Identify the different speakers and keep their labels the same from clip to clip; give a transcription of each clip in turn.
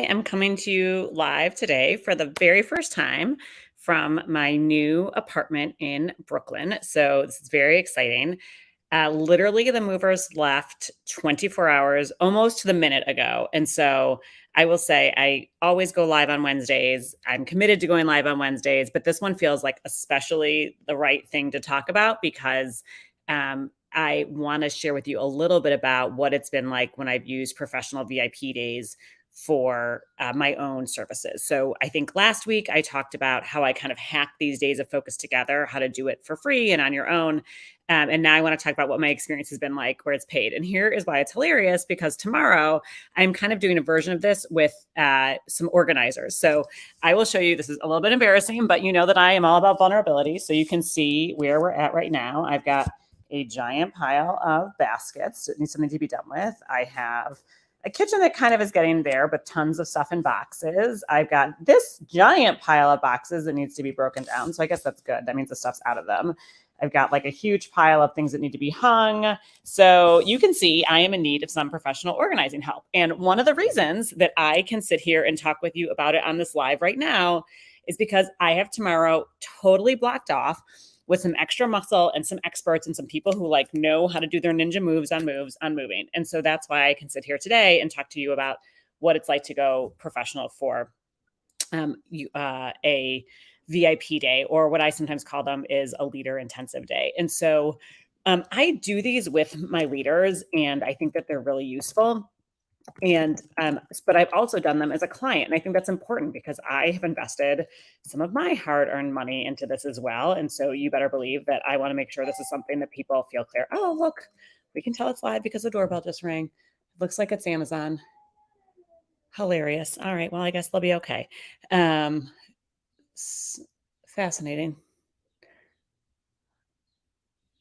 Speaker 1: am coming to you live today for the very first time from my new apartment in Brooklyn. So this is very exciting. Literally, the movers left 24 hours, almost to the minute ago. And so I will say I always go live on Wednesdays. I'm committed to going live on Wednesdays, but this one feels like especially the right thing to talk about because I want to share with you a little bit about what it's been like when I've used professional VIP days for my own services. So I think last week I talked about how I kind of hack these days of focus together, how to do it for free and on your own. And now I want to talk about what my experience has been like where it's paid. And here is why it's hilarious, because tomorrow I'm kind of doing a version of this with some organizers. So I will show you, this is a little bit embarrassing, but you know that I am all about vulnerability. So you can see where we're at right now. I've got a giant pile of baskets that needs something to be done with. I have a kitchen that kind of is getting there, but tons of stuff in boxes. I've got this giant pile of boxes that needs to be broken down. So I guess that's good. That means the stuff's out of them. I've got like a huge pile of things that need to be hung. So you can see I am in need of some professional organizing help. And one of the reasons that I can sit here and talk with you about it on this live right now is because I have tomorrow totally blocked off with some extra muscle and some experts and some people who like know how to do their ninja moves on moving. And so that's why I can sit here today and talk to you about what it's like to go professional for a VIP day, or what I sometimes call them is a leader intensive day. And so I do these with my leaders, and I think that they're really useful. And but I've also done them as a client, and I think that's important because I have invested some of my hard-earned money into this as well. And so you better believe that I want to make sure this is something that people feel clear. Oh, look, we can tell it's live because the doorbell just rang. It looks like it's Amazon. Hilarious. All right, well, I guess they'll be okay. Fascinating.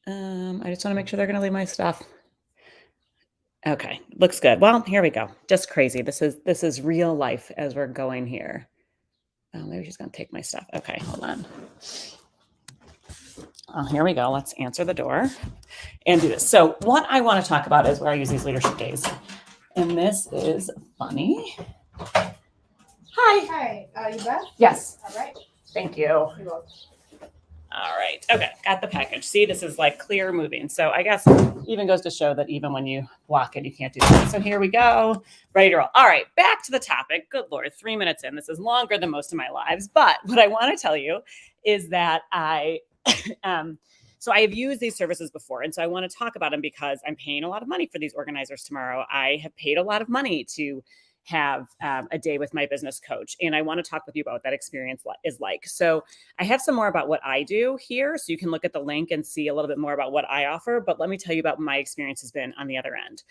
Speaker 1: I just want to make sure they're going to leave my stuff. Okay, looks good. Well, here we go. Just crazy. This is real life as we're going here. Oh, maybe she's gonna take my stuff. Okay, hold on. Oh, here we go. Let's answer the door and do this. So what I want to talk about is where I use these leadership days. And this is funny. Hi.
Speaker 2: Hi, you Beth?
Speaker 1: Yes.
Speaker 2: All right.
Speaker 1: Thank you.
Speaker 2: You're welcome.
Speaker 1: All right. Okay. Got the package. See, this is like clear moving. So I guess even goes to show that even when you block it, you can't do that. So here we go. Ready to roll. All right. Back to the topic. Good Lord. 3 minutes in. This is longer than most of my lives. But what I want to tell you is that so I have used these services before. And so I want to talk about them because I'm paying a lot of money for these organizers tomorrow. I have paid a lot of money to have a day with my business coach. And I want to talk with you about what that experience is like. So I have some more about what I do here. So you can look at the link and see a little bit more about what I offer. But let me tell you about my experience has been on the other end.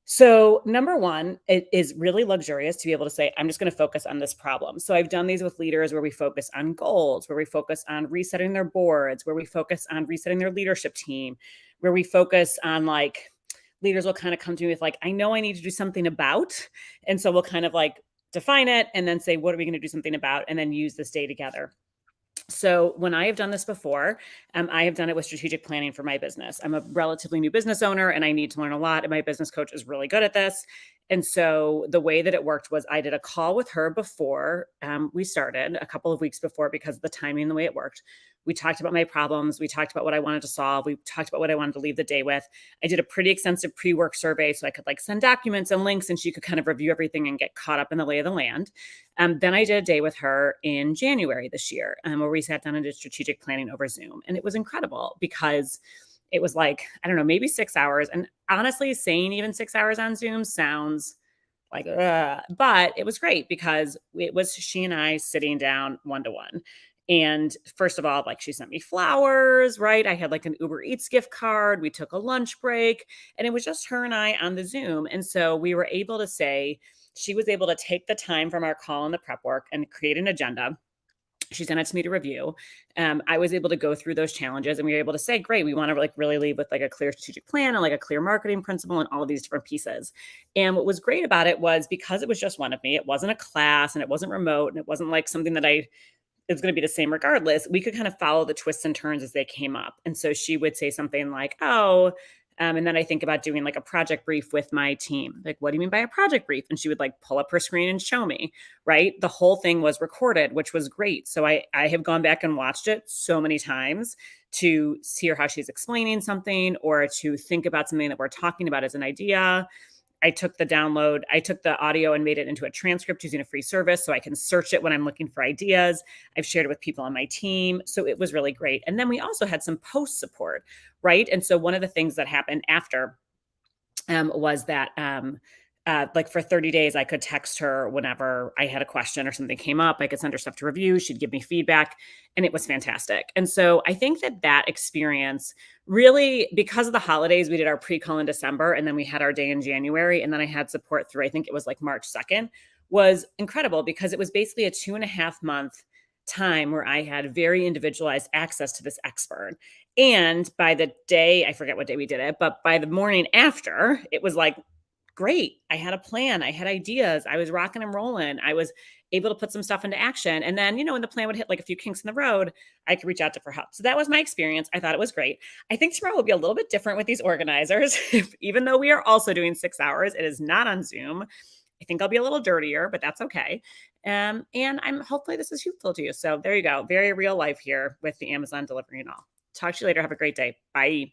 Speaker 1: So number one, it is really luxurious to be able to say, I'm just going to focus on this problem. So I've done these with leaders where we focus on goals, where we focus on resetting their boards, where we focus on resetting their leadership team, where we focus on like, leaders will kind of come to me with like, I know I need to do something about. And so we'll kind of like define it and then say, what are we going to do something about? And then use this day together. So when I have done this before, I have done it with strategic planning for my business. I'm a relatively new business owner and I need to learn a lot. And my business coach is really good at this. And so the way that it worked was I did a call with her before we started, a couple of weeks before, because of the timing and the way it worked. We talked about my problems. We talked about what I wanted to solve. We talked about what I wanted to leave the day with. I did a pretty extensive pre-work survey so I could like send documents and links and she could kind of review everything and get caught up in the lay of the land. Then I did a day with her in January this year where we sat down and did strategic planning over Zoom. And it was incredible because it was like, I don't know, maybe 6 hours. And honestly, saying even 6 hours on Zoom sounds like, but it was great because it was she and I sitting down one-to-one. And first of all, like she sent me flowers, right? I had like an Uber Eats gift card. We took a lunch break and it was just her and I on the Zoom. And so we were able to say, she was able to take the time from our call and the prep work and create an agenda. She sent it to me to review. I was able to go through those challenges and we were able to say, great, we want to like really leave with like a clear strategic plan and like a clear marketing principle and all of these different pieces. And what was great about it was because it was just one of me, it wasn't a class and it wasn't remote and it wasn't like something that it was going to be the same regardless. We could kind of follow the twists and turns as they came up. And so she would say something like, oh, And then I think about doing like a project brief with my team. Like, what do you mean by a project brief? And she would like pull up her screen and show me, right? The whole thing was recorded, which was great. So I have gone back and watched it so many times to hear how she's explaining something or to think about something that we're talking about as an idea. I took the audio and made it into a transcript using a free service so I can search it when I'm looking for ideas. I've shared it with people on my team. So it was really great. And then we also had some post support, right? And so one of the things that happened after was that like for 30 days, I could text her whenever I had a question or something came up. I could send her stuff to review. She'd give me feedback, and it was fantastic. And so I think that that experience really, because of the holidays, we did our pre-call in December, and then we had our day in January, and then I had support through, I think it was like March 2nd, was incredible because it was basically a 2.5 month time where I had very individualized access to this expert. And by the day, I forget what day we did it, but by the morning after, it was like, great. I had a plan. I had ideas. I was rocking and rolling. I was able to put some stuff into action. And then, when the plan would hit like a few kinks in the road, I could reach out to for help. So that was my experience. I thought it was great. I think tomorrow will be a little bit different with these organizers. Even though we are also doing 6 hours, it is not on Zoom. I think I'll be a little dirtier, but that's okay. And I'm hopefully this is useful to you. So there you go. Very real life here with the Amazon delivery and all. Talk to you later. Have a great day. Bye.